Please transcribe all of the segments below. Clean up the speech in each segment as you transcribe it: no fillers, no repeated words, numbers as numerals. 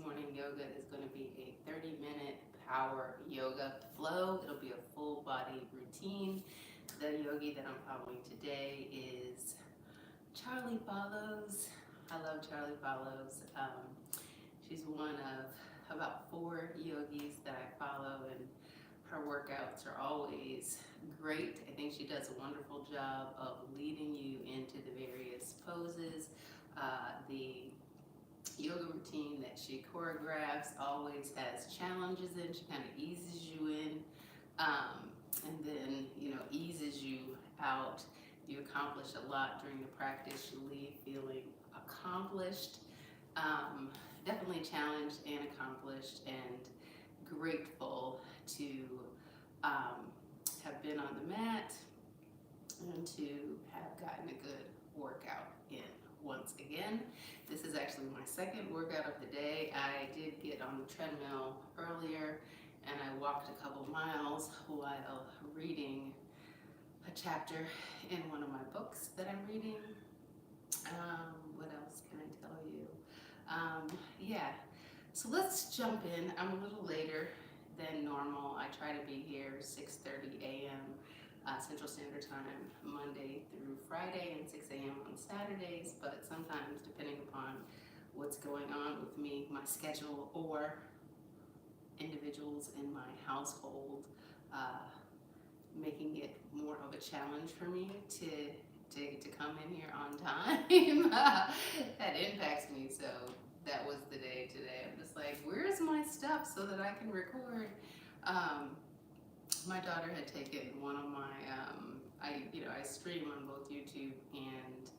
morning yoga is going to be a 30-minute power yoga flow. It'll be a full body routine. The yogi that I'm following today is Charlie Follows. I love Charlie Follows. She's one of about 4 yogis that I follow, and her workouts are always great. I think she does a wonderful job of leading you into the various poses. The yoga routine that she choreographs always has challenges in. She kind of eases you in, and then eases you out. You accomplish a lot during the practice. You leave feeling accomplished, definitely challenged and accomplished, and grateful to have been on the mat and to have gotten a good workout in once again. This is actually my second workout of the day. I did get on the treadmill earlier and I walked a couple miles while reading a chapter in one of my books that I'm reading. What else can I tell you? Yeah, so let's jump in. I'm a little later than normal. I try to be here 6:30 a.m. Central Standard Time, Monday through Friday, and 6 a.m. on Saturdays, but sometimes, depending upon what's going on with me, my schedule, or individuals in my household, making it more of a challenge for me to come in here on time, that impacts me. So that was the day today. I'm just like, where's my stuff so that I can record? My daughter had taken one of my, I stream on both YouTube and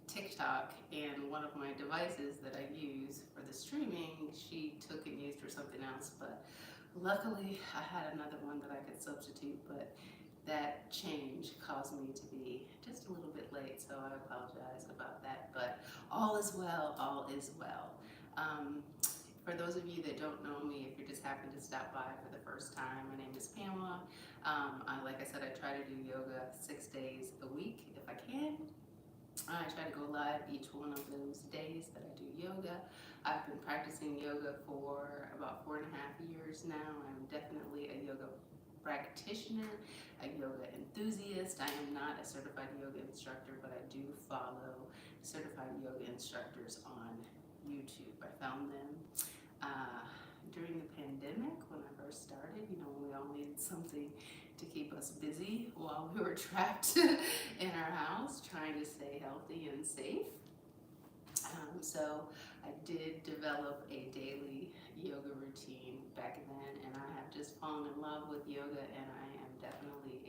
TikTok, and one of my devices that I use for the streaming, she took and used for something else, but luckily I had another one that I could substitute, but that change caused me to be just a little bit late, so I apologize about that, but all is well, all is well. For those of you that don't know me, if you're just happen to stop by for the first time, my name is Pamela. Like I said, I try to do yoga 6 days a week if I can. I try to go live each one of those days that I do yoga. I've been practicing yoga for about 4.5 years now. I'm definitely a yoga practitioner, a yoga enthusiast. I am not a certified yoga instructor, but I do follow certified yoga instructors on YouTube. I found them during the pandemic when I first started. We all needed something to keep us busy while we were trapped in our house trying to stay healthy and safe. So I did develop a daily yoga routine back then, and I have just fallen in love with yoga, and I am definitely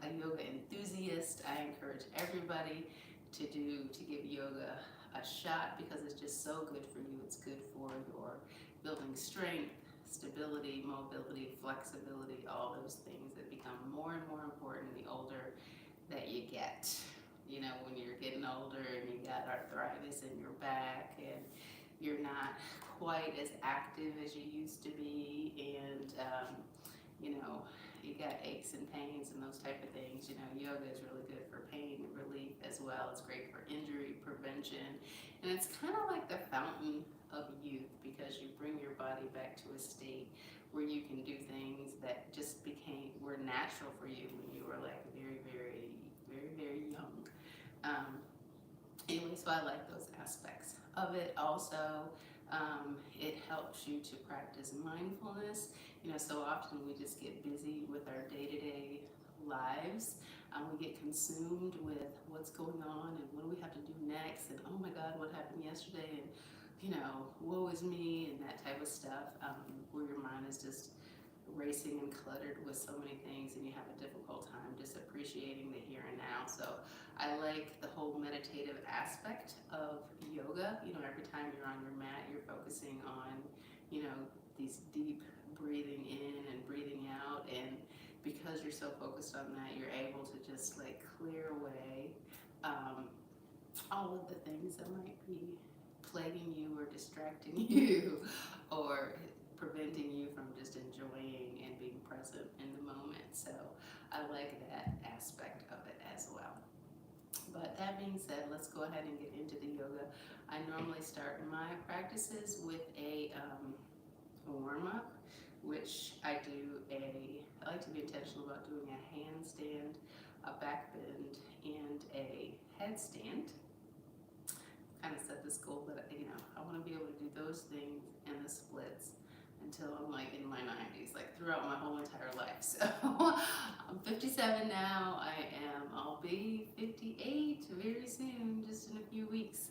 a yoga enthusiast. I encourage everybody to give yoga a shot because it's just so good for you. It's good for your building strength, stability, mobility, flexibility, all those things that become more and more important the older that you get. When you're getting older and you got arthritis in your back and you're not quite as active as you used to be, and you got aches and pains and those type of things. Yoga is really good for pain relief as well. It's great for injury prevention, and it's kind of like the fountain of youth because you bring your body back to a state where you can do things that just were natural for you when you were like very, very, very, very young. Anyway, so I like those aspects of it. Also, it helps you to practice mindfulness. So often we just get busy with our day-to-day lives. We get consumed with what's going on and what do we have to do next, and oh my God, what happened yesterday, and woe is me, and that type of stuff, where your mind is just racing and cluttered with so many things, and you have a difficult time just appreciating the here and now. So I like the whole meditative aspect of yoga. Every time you're on your mat, you're focusing on, these deep breathing in and breathing out, and because you're so focused on that, you're able to just like clear away all of the things that might be plaguing you or distracting you or preventing you from just enjoying and being present in the moment. So I like that aspect of it as well. But that being said, let's go ahead and get into the yoga. I normally start my practices with a warm-up, which I like to be intentional about doing a handstand, a back bend, and a headstand. Kind of set this goal that, I want to be able to do those things and the splits until I'm like in my 90s, like throughout my whole entire life. So I'm 57 now. I'll be 58 very soon, just in a few weeks.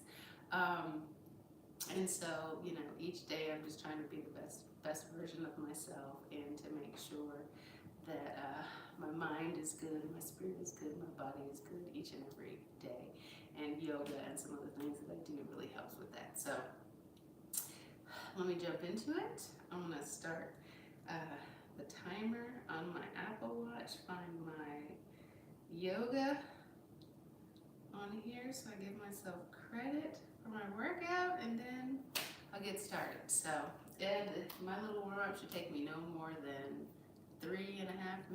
And so, each day I'm just trying to be the best version of myself, and to make sure that my mind is good, my spirit is good, my body is good each and every day. And yoga and some other things that I do really helps with that. So let me jump into it. I'm going to start the timer on my Apple Watch, find my yoga on here so I give myself credit for my workout, and then I'll get started. So, and my little warm-up should take me no more than 3.5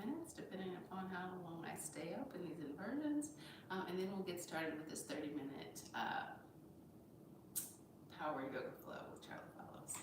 minutes, depending upon how long I stay up in these inversions. And then we'll get started with this 30-minute power yoga flow with Charlie Follows.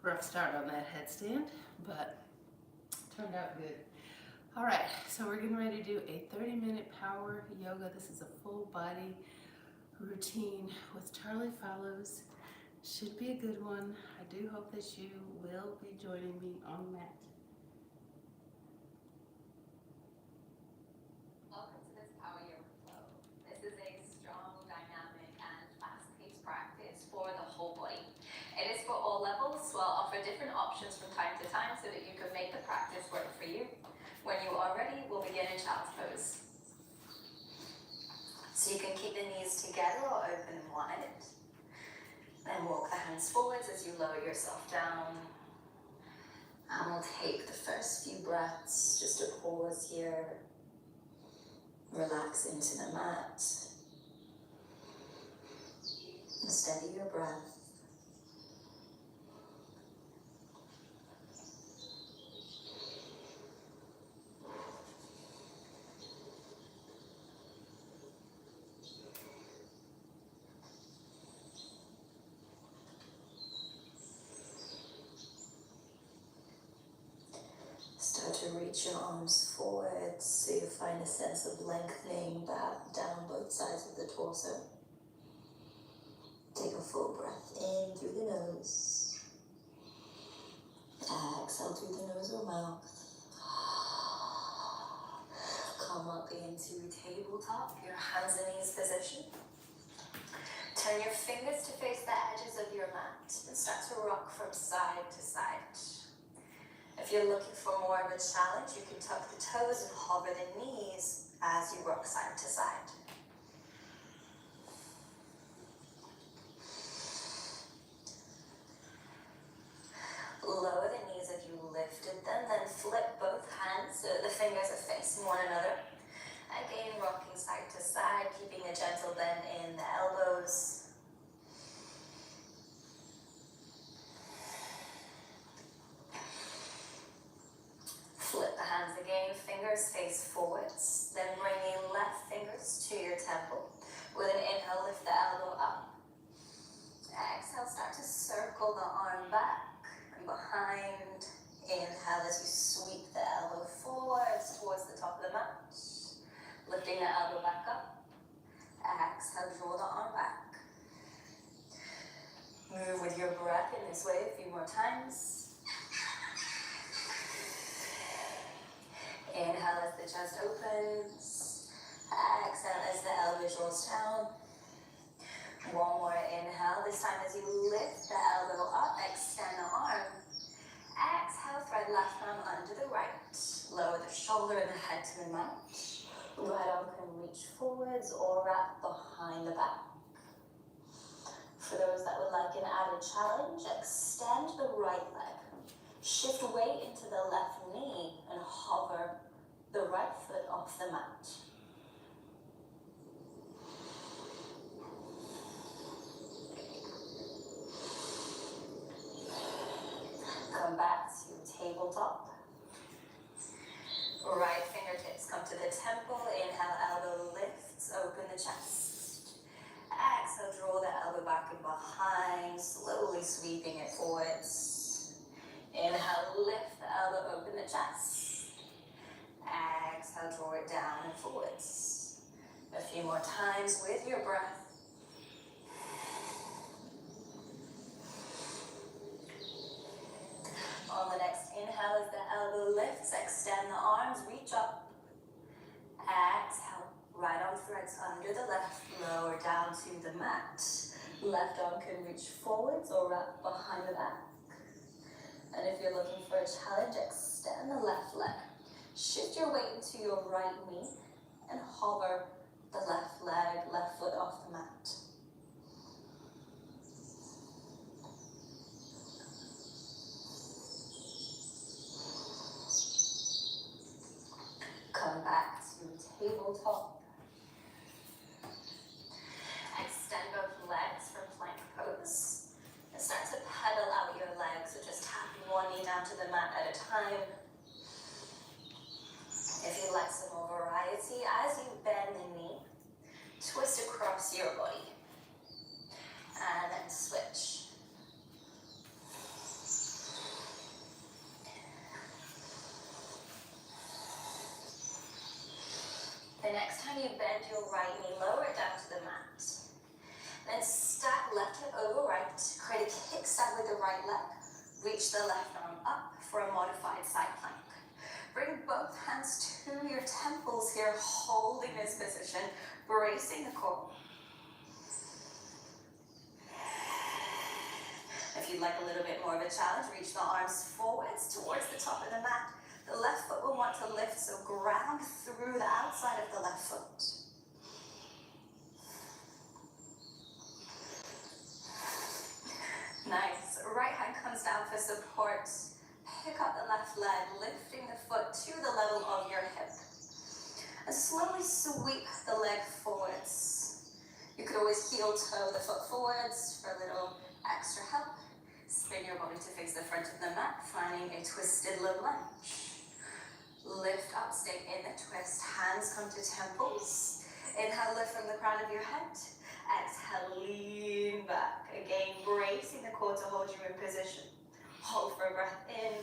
Rough start on that headstand, but turned out good. All right, so we're getting ready to do a 30-minute power yoga. This is a full body routine with Charlie Follows. Should be a good one. I do hope that you will be joining me on that. options from time to time so that you can make the practice work for you. When you are ready, we'll begin in child's pose. So you can keep the knees together or open and wide. Then walk the hands forwards as you lower yourself down. And we'll take the first few breaths, just a pause here. Relax into the mat. And steady your breath. Start to reach your arms forward so you find a sense of lengthening back down both sides of the torso. Take a full breath in through the nose. Exhale through the nose or mouth. Come up into tabletop, your hands and knees position. Turn your fingers to face the edges of your mat and start to rock from side to side. If you're looking for more of a challenge, you can tuck the toes and hover the knees as you rock side to side. Lower the knees if you lifted them, then flip both hands so that the fingers are facing one another. Again, rocking side to side, keeping a gentle bend in the elbows. Flip the hands again, fingers face forwards. Then bring the left fingers to your temple. With an inhale, lift the elbow up. Exhale, start to circle the arm back and behind. Inhale as you sweep the elbow forwards towards the top of the mat. Lifting the elbow back up. Exhale, draw the arm back. Move with your breath in this way a few more times. Inhale as the chest opens. Exhale as the elbow draws down. One more inhale. This time as you lift the elbow up, extend the arm. Exhale, thread left arm under the right. Lower the shoulder and the head to the mat. Right arm can reach forwards or wrap behind the back. For those that would like an added challenge, extend the right leg. Shift weight into the left knee and hover the right foot off the mat. Come back to tabletop. Right fingertips come to the temple. Inhale, elbow lifts, open the chest. Exhale, draw the elbow back and behind, slowly sweeping it forwards. Inhale, lift the elbow, open the chest. Exhale, draw it down and forwards. A few more times with your breath. On the next inhale, as the elbow lifts, extend the arms, reach up. Exhale, right arm threads under the left, lower down to the mat. Left arm can reach forwards or wrap behind the back. And if you're looking for a challenge, extend the left leg. Shift your weight into your right knee and hover the left leg, left foot off the mat. Come back to tabletop. Extend both legs from plank pose. And start to pedal out your legs, so just tapping one knee down to the mat at a time. If you'd like some more variety, as you bend the knee, twist across your body. And then switch. The next time you bend your right knee, lower it down to the mat. Then stack left hip over right, create a kickstand with the right leg. Reach the left arm up for a modified side plank. Bring both hands to your temples here, holding this position, bracing the core. If if you'd like a little bit more of a challenge, reach the arms forwards towards the top of the mat. The left foot will want to lift, so ground through the outside of the left foot. Nice. Right hand comes down for support. Pick up the left leg, lifting the foot to the level of your hip. And slowly sweep the leg forwards. You could always heel toe the foot forwards for a little extra help. Spin your body to face the front of the mat, finding a twisted low lunge. Lift up, stay in the twist. Hands come to temples. Inhale, lift from the crown of your head. Exhale, lean back. Again, bracing the core to hold you in position. Hold for a breath in.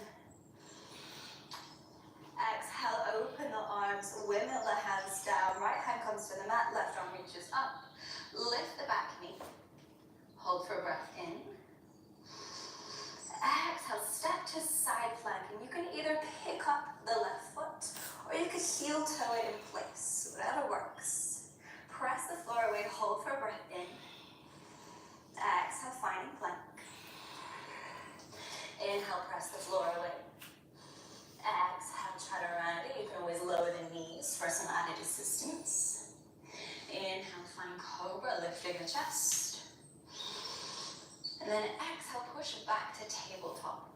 Exhale, open the arms, windmill the hands down. Right hand comes to the mat, left arm reaches up. Lift the back knee. Hold for a breath in. Exhale, step to side plank. And you can either pick up the left foot or you could heel toe it in place, whatever works. Press the floor away, hold for a breath in. Exhale, finding plank. Inhale, press the floor away. Exhale, chaturanga. You can always lower the knees for some added assistance. Inhale, find cobra, lifting the chest. And then exhale, push back to tabletop.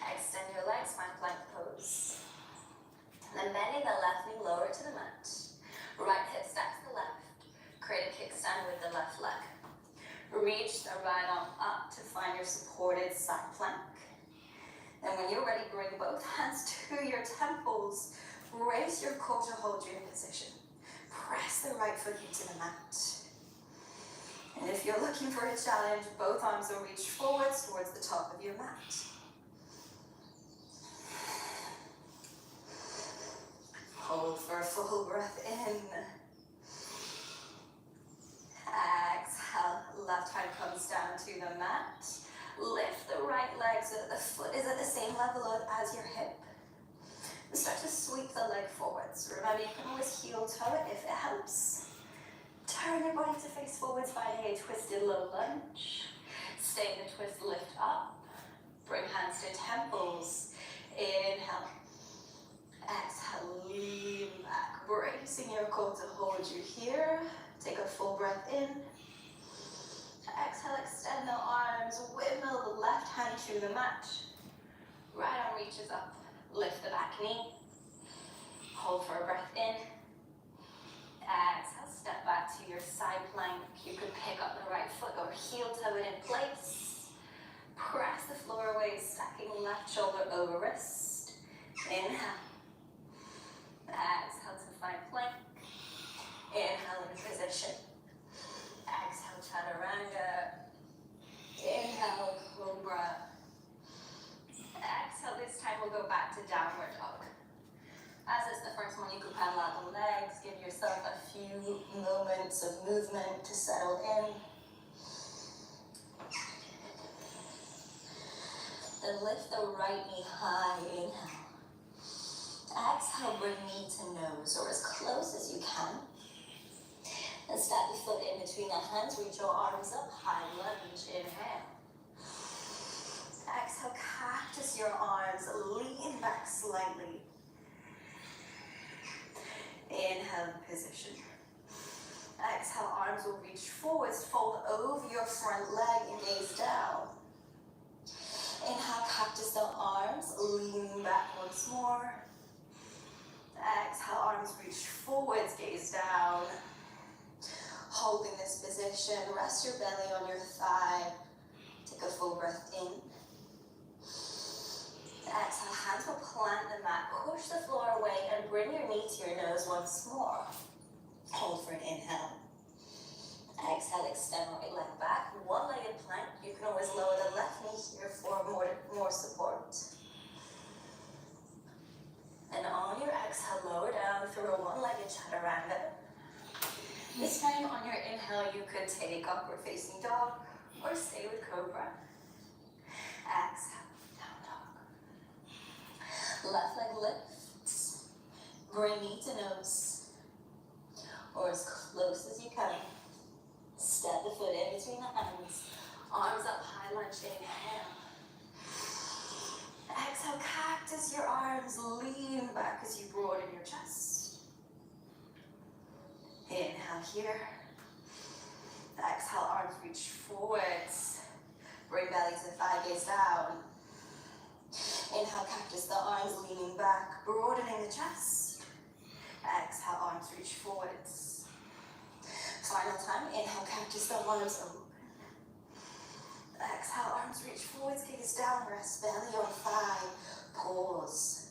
Extend your legs, find plank pose. And then bending the left knee lower to the mat. Right hip stacks the left. Create a kickstand with the left leg. Reach the right arm up to find your supported side plank. And when you're ready, bring both hands to your temples. Brace your core to hold you in position. Press the right foot into the mat. And if you're looking for a challenge, both arms will reach forwards towards the top of your mat. Hold for a full breath in. Exhale, left hand comes down to the mat. Lift the right leg so that the foot is at the same level as your hip. And start to sweep the leg forwards. Remember, you can always heel toe it if it helps. Turn your body to face forwards, finding a twisted low lunge. Stay in the twist, lift up. Bring hands to temples. Inhale. Exhale, lean back. Bracing your core to hold you here. Take a full breath in. Exhale, extend the arms. Windmill the left hand to the mat. Right arm reaches up. Lift the back knee. Hold for a breath in. Exhale, step back to your side plank. You can pick up the right foot or heel toe it in place. Press the floor away, stacking left shoulder over wrist. Inhale. Exhale to find plank. Inhale in position. Exhale, chaturanga. Inhale, cobra. Exhale, this time we'll go back to downward dog. As it's the first one, you can pedal out the legs, give yourself a few moments of movement to settle in. Then lift the right knee high, inhale. Exhale, bring knee to nose or as close as you can. And stack the foot in between the hands, reach your arms up, high lunge, inhale. Exhale, cactus your arms, lean back slightly. Inhale, position. Exhale, arms will reach forwards, fold over your front leg and gaze down. Inhale, cactus the arms, lean back once more. Exhale, arms reach forwards, gaze down. Holding this position, rest your belly on your thigh. Take a full breath in. Exhale, hands will plant the mat. Push the floor away and bring your knee to your nose once more. Hold for an inhale. Exhale, extend right leg back. One-legged plank. You can always lower the left knee here for more support. And on your exhale, lower down through a one-legged chaturanga. This time on your inhale, you could take upward facing dog or stay with cobra. Exhale, down dog. Left leg lifts. Bring knee to nose or as close as you can. Step the foot in between the hands. Arms up here. Exhale, arms reach forwards. Bring belly to thigh gaze down. Inhale, cactus the arms leaning back, broadening the chest. Exhale, arms reach forwards. Final time, inhale, cactus the arms open. Exhale, arms reach forwards, gaze down, rest belly on thigh. Pause.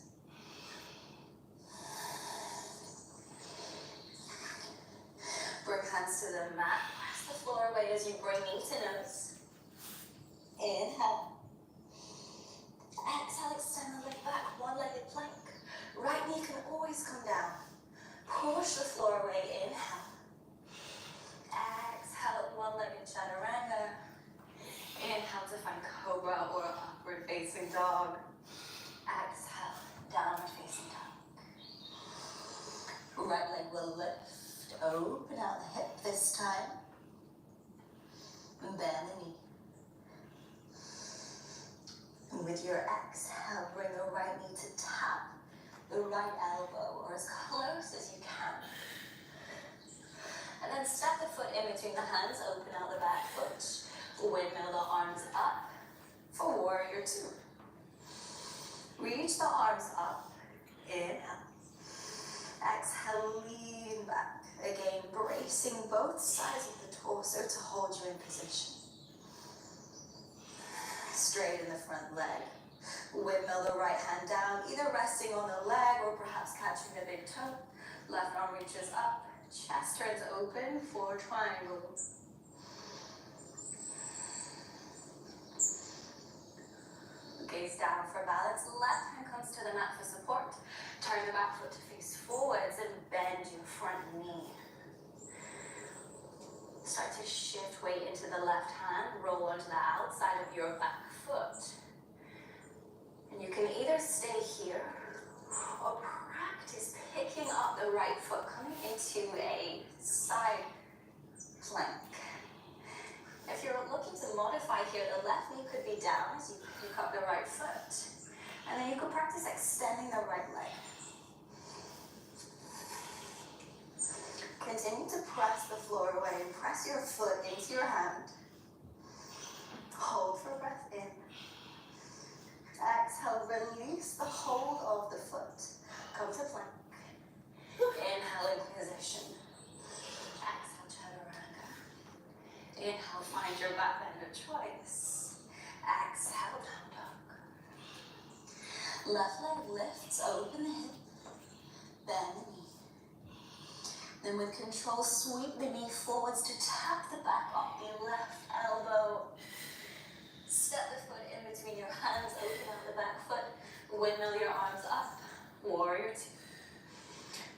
Bring hands to the mat, press the floor away as you bring knee to nose. Inhale. Exhale, extend the leg back, one-legged plank. Right knee can always come down. Push the floor away, inhale. Exhale, one-legged chaturanga. Inhale to find cobra or upward facing dog. Exhale, downward facing dog. Right leg will lift. Open out the hip this time. And bend the knee. And with your exhale, bring the right knee to tap the right elbow or as close as you can. And then step the foot in between the hands, open out the back foot. Windmill the arms up for warrior two. Reach the arms up. Inhale. Exhale, lean back. Again, bracing both sides of the torso to hold you in position. Straighten the front leg. Windmill the right hand down, either resting on the leg or perhaps catching the big toe. Left arm reaches up, chest turns open for triangle. Gaze down for balance. Left hand comes to the mat for support. Turn the back foot to face forwards and bend your front knee. Start to shift weight into the left hand. Roll onto the outside of your back foot. And you can either stay here or practice picking up the right foot, coming into a side plank. If you're looking to modify here, the left knee could be down as you pick up the right foot. And then you could practice extending the right leg. Continue to press the floor away and press your foot into your hand. Hold for breath in. Exhale, release the hold of the foot. Come to plank. Inhale in position. Exhale, chaturanga. Inhale, find your back bend of choice. Exhale, down dog. Left leg lifts, open the hip. Bend the knee. Then with control, sweep the knee forwards to tap the back off the left elbow. Step the foot in between your hands, open out the back foot. Windmill your arms up. Warrior two.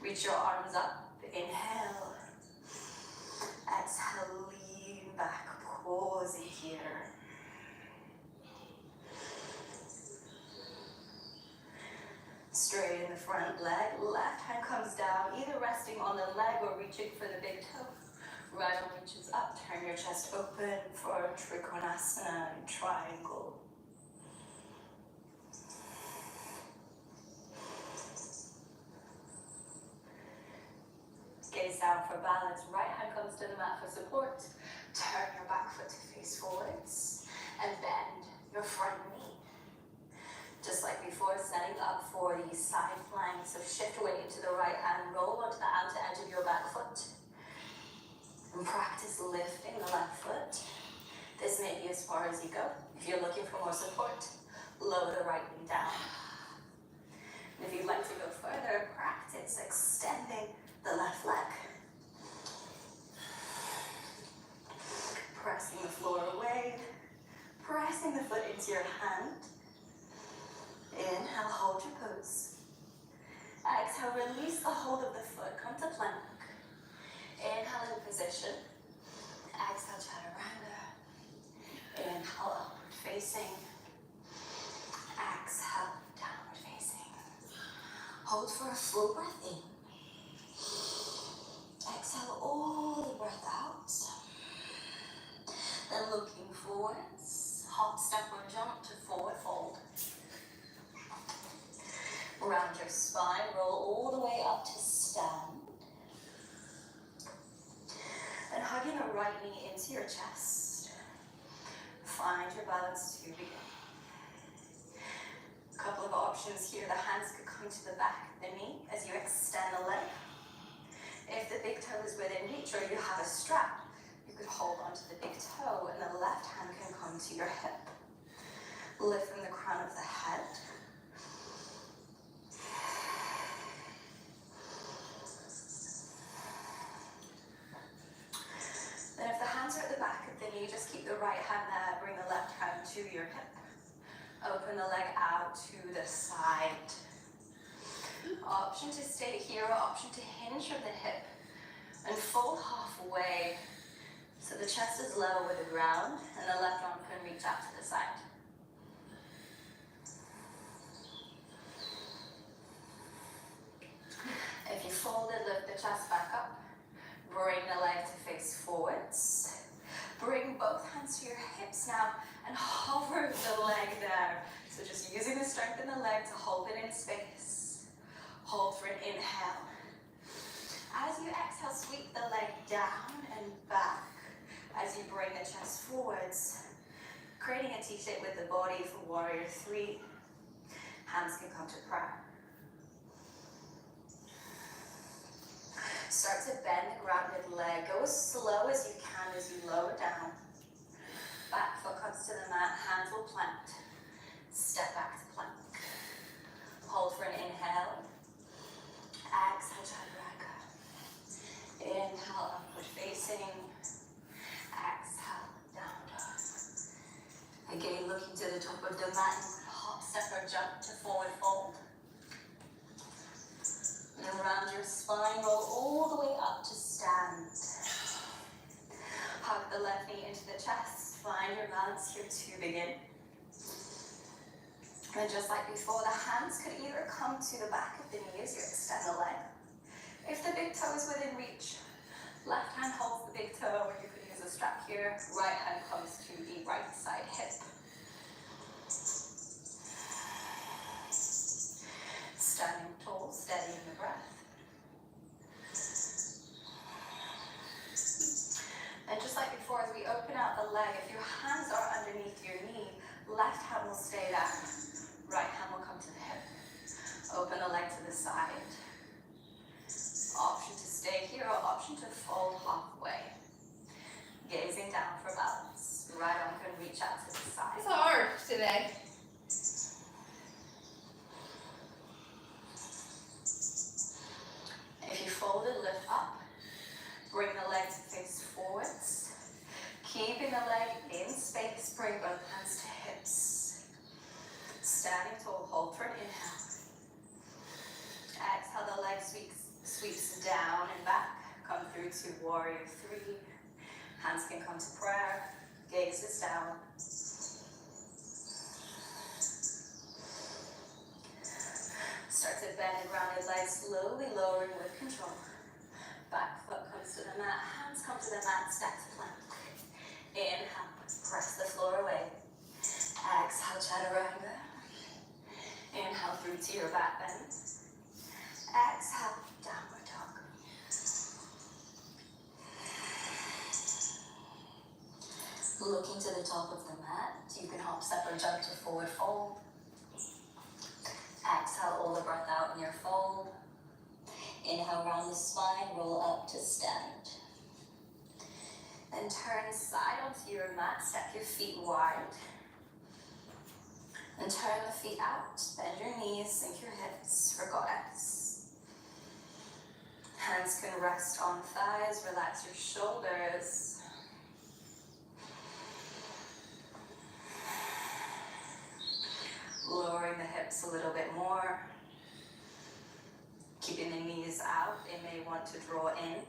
Reach your arms up. Inhale. Exhale, lean back. Pause here. Straighten the front leg. Left hand comes down, either resting on the leg or reaching for the big toe. Right arm reaches up. Turn your chest open for Trikonasana and triangle. Gaze down for balance. Right hand comes to the mat for support. Turn your back foot to face forwards and bend your front knee. Just like before, setting up for the side plank. So shift weight into the right hand, roll onto the outer edge of your back foot. And practice lifting the left foot. This may be as far as you go. If you're looking for more support, lower the right knee down. And if you'd like to go further, practice extending the left leg. Pressing the floor away. Pressing the foot into your hand. Inhale, hold your pose. Exhale, release the hold of the foot. Come to plank. Inhale in position. Exhale, chaturanga. Inhale, upward facing. Exhale, downward facing. Hold for a full breath in. Exhale all the breath out. Then looking forwards. Hop, step, or jump to forward fold. Round your spine, roll all the way up to stand. right knee into your chest. Find your balance to begin. A couple of options here. The hands could come to the back of the knee as you extend the leg. If the big toe is within reach or you have a strap, you could hold onto the big toe and the left hand can come to your hip. Lift from the crown of the head. Then if the hands are at the back of the knee, just keep the right hand there, bring the left hand to your hip. Open the leg out to the side. Option to stay here, or option to hinge from the hip and fold halfway so the chest is level with the ground and the left arm can reach out to the side. If you fold it, lift the chest back up. Bring the leg to face forwards. Bring both hands to your hips now and hover the leg there. So just using the strength in the leg to hold it in space. Hold for an inhale. As you exhale, sweep the leg down and back as you bring the chest forwards, creating a T-shape with the body for warrior 3. Hands can come to prayer. Start to bend the grounded leg. Go as slow as you can as you lower down. Back foot comes to the mat, hands will plant. Step back to plank. Hold for an inhale. Exhale, chaturanga. Inhale, upward facing. Exhale, down dog. Again, looking to the top of the mat, hop, step, or jump to forward fold. And around your spine, roll all the way up to stand. Hug the left knee into the chest. Find your balance here to begin. And just like before, the hands could either come to the back of the knee as you extend the leg. If the big toe is within reach, left hand holds the big toe, or you could use a strap here. Right hand comes to the right side hip. Standing tall, steady in the breath. And just like before, as we open out the leg, if your hands are underneath your knee, left hand will stay there. Right hand will come to the hip. Open the leg to the side. Option to stay here or option to fold halfway. Gazing down for balance. Right arm can reach out to the side. It's hard today. If you fold it, lift up. Bring the leg to face forwards. Keeping the leg in space, bring both hands to hips. Standing tall, hold for an inhale. Exhale, the leg sweeps down and back. Come through to warrior 3. Hands can come to prayer. Gaze is down. Start to bend the grounded leg, slowly lowering with control. Back foot comes to the mat, hands come to the mat, step to plank. Inhale, press the floor away. Exhale, chaturanga. Inhale through to your back bend. Exhale, downward dog. Looking to the top of the mat, you can hop, step, or jump to forward fold. Exhale, all the breath out in your fold. Inhale, round the spine, roll up to stand. Then turn side onto your mat, step your feet wide. And turn the feet out, bend your knees, sink your hips for goddess. Hands can rest on thighs, relax your shoulders. Lowering the hips a little bit more. Keeping the knees out, they may want to draw in.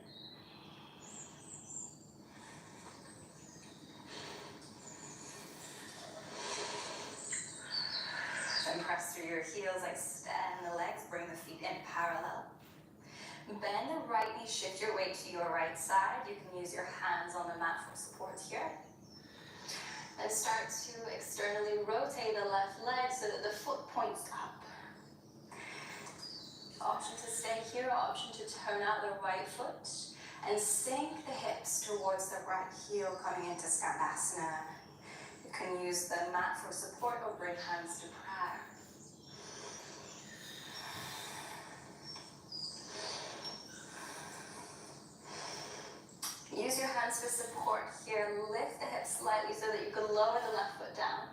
Then press through your heels, extend the legs, bring the feet in parallel. Bend the right knee, shift your weight to your right side. You can use your hands on the mat for support here. Then start to externally rotate the left leg so that the foot points up. Option to stay here, option to turn out the right foot And sink the hips towards the right heel, coming into Skandasana. You can use the mat for support or bring hands to prayer. Use your hands for support here. Lift the hips slightly so that you can lower the left foot down.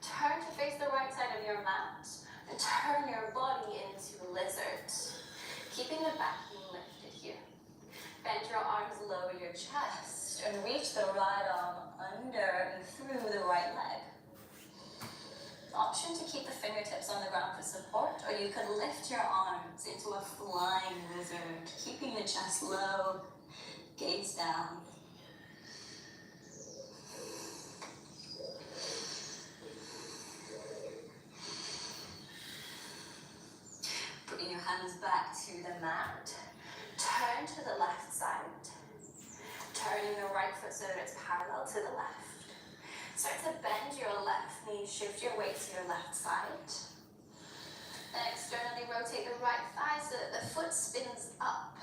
Turn to face the right side of your mat and turn your body into a lizard. Keeping the back being lifted here. Bend your arms, lower your chest, and reach the right arm under and through the right leg. Option to keep the fingertips on the ground for support, or you could lift your arms into a flying lizard, keeping the chest low, gaze down. Bring your hands back to the mat. Turn to the left side. Turning the right foot so that it's parallel to the left. Start to bend your left knee, shift your weight to your left side. Then externally rotate the right thigh so that the foot spins up.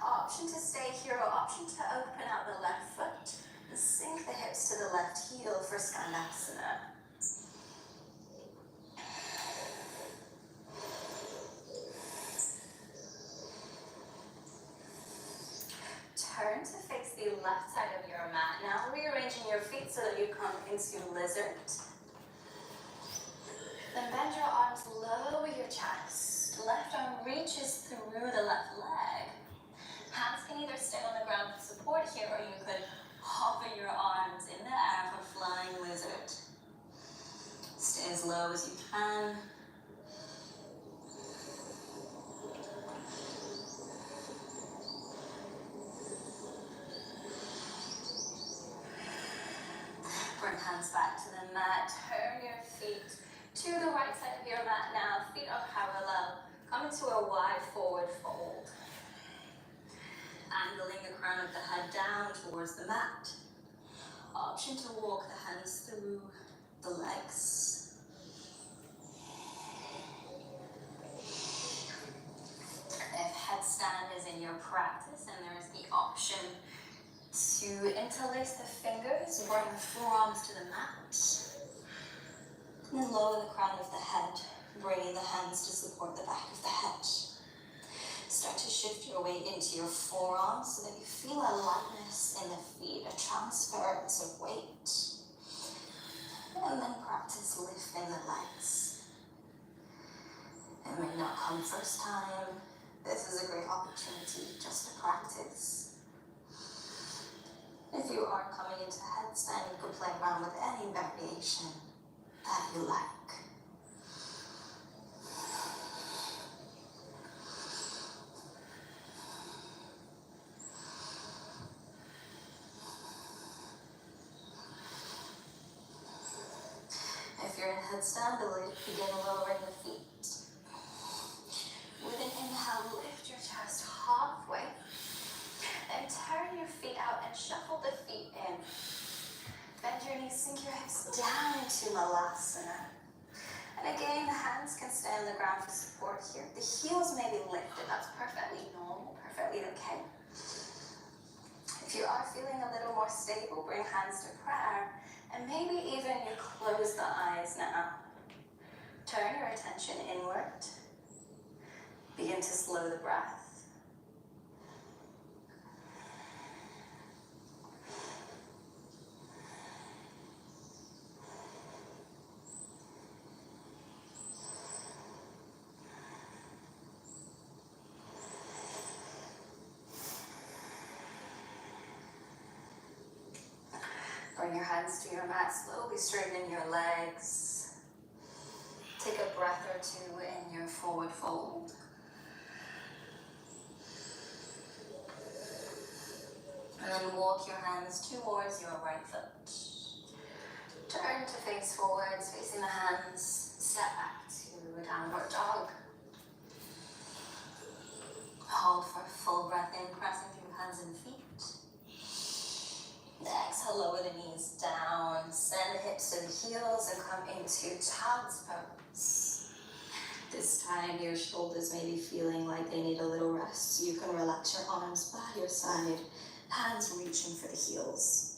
Option to stay here or option to open out the left foot and sink the hips to the left heel for Skandasana. Turn to face the left side of your mat. Now rearranging your feet so that you come into lizard. Then bend your arms, lower your chest. Left arm reaches through the left leg. Hands can either stay on the ground for support here, or you could hover your arms in the air for flying lizard. Stay as low as you can. Bring hands back to the mat. Turn your feet to the right side of your mat now. Feet are parallel. Come into a wide forward fold. Angling the crown of the head down towards the mat. Option to walk the hands through the legs. If headstand is in your practice and there is the option to interlace the fingers, bring the forearms to the mat. And then lower the crown of the head, bringing the hands to support the back of the head. Start to shift your weight into your forearms so that you feel a lightness in the feet, a transference of weight. And then practice lifting the legs. It may not come first time. This is a great opportunity just to practice. If you are coming into headstand, you can play around with any variation that you like. If you're in headstand, begin lowering the feet. With an inhale, lift your chest halfway. Then turn your feet out and shuffle the feet in. Bend your knees, sink your hips down into Malasana. And again, the hands can stay on the ground for support here. The heels may be lifted. That's perfectly normal, perfectly okay. If you are feeling a little more stable, bring hands to prayer. And maybe even you close the eyes now. Turn your attention inward. Begin to slow the breath. Bring your hands to your mat, slowly straighten your legs. Take a breath or two in your forward fold. And then walk your hands towards your right foot. Turn to face forwards, facing the hands. Step back to a downward dog. Hold for a full breath in, pressing through hands and feet. Exhale, lower the knees down, send the hips to the heels and come into child's pose. This time your shoulders may be feeling like they need a little rest. You can relax your arms by your side, hands reaching for the heels.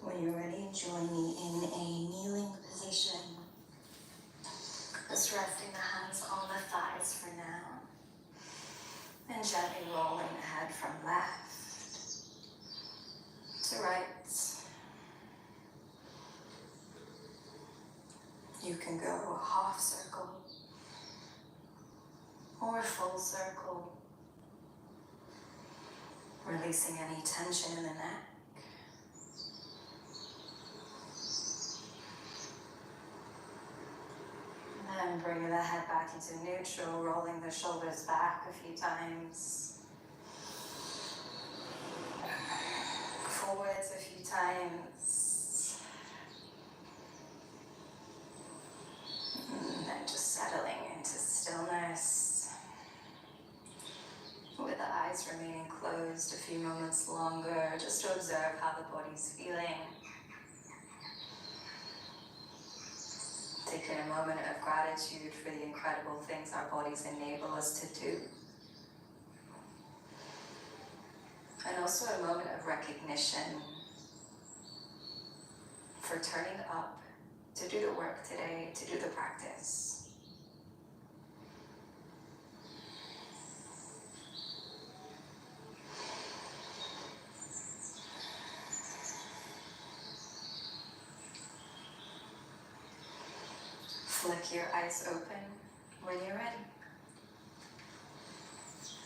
When you're ready, join me in a kneeling position. Just resting the hands on the thighs for now. And gently rolling the head from left to right. You can go half circle or full circle, releasing any tension in the neck. And bring the head back into neutral, rolling the shoulders back a few times. Forwards a few times. And then just settling into stillness. With the eyes remaining closed a few moments longer, just to observe how the body's feeling. Taking a moment of gratitude for the incredible things our bodies enable us to do. And also a moment of recognition for turning up to do the work today, to do the practice. Flick your eyes open when you're ready.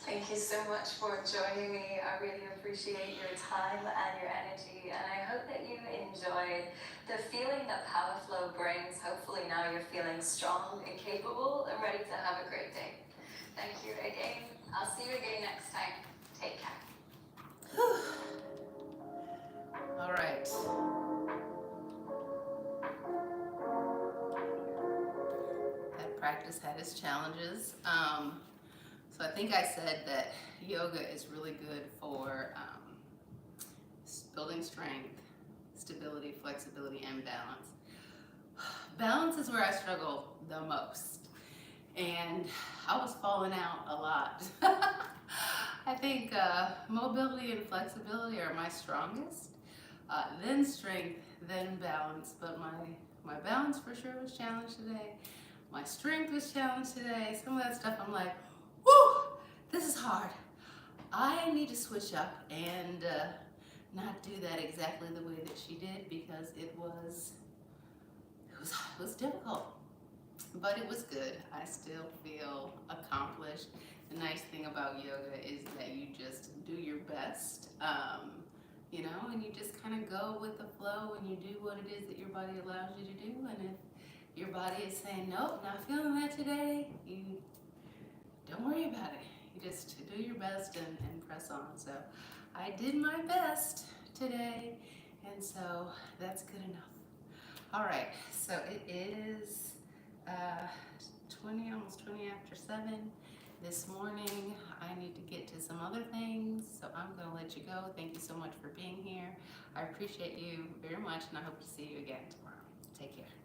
Thank you so much for joining me. I really appreciate your time and your energy, and I hope that you enjoyed the feeling that Power Flow brings. Hopefully now you're feeling strong and capable and ready to have a great day. Thank you again. I'll see you again next time. Take care. All right. That practice had its challenges. So I think I said that yoga is really good for building strength, stability, flexibility, and balance. Balance is where I struggle the most. And I was falling out a lot. I think mobility and flexibility are my strongest. Then strength, then balance. But my balance for sure was challenged today. My strength was challenged today. Some of that stuff I'm like, whew, this is hard. I need to switch up and not do that exactly the way that she did, because it was difficult. But it was good. I still feel accomplished. The nice thing about yoga is that you just do your best, and you just kind of go with the flow and you do what it is that your body allows you to do. And if your body is saying, nope, not feeling that today, you don't worry about it. You just do your best and press on. So I did my best today, and so that's good enough. All right, so it is almost 20 after 7, this morning. I need to get to some other things, so I'm going to let you go. Thank you so much for being here. I appreciate you very much, and I hope to see you again tomorrow. Take care.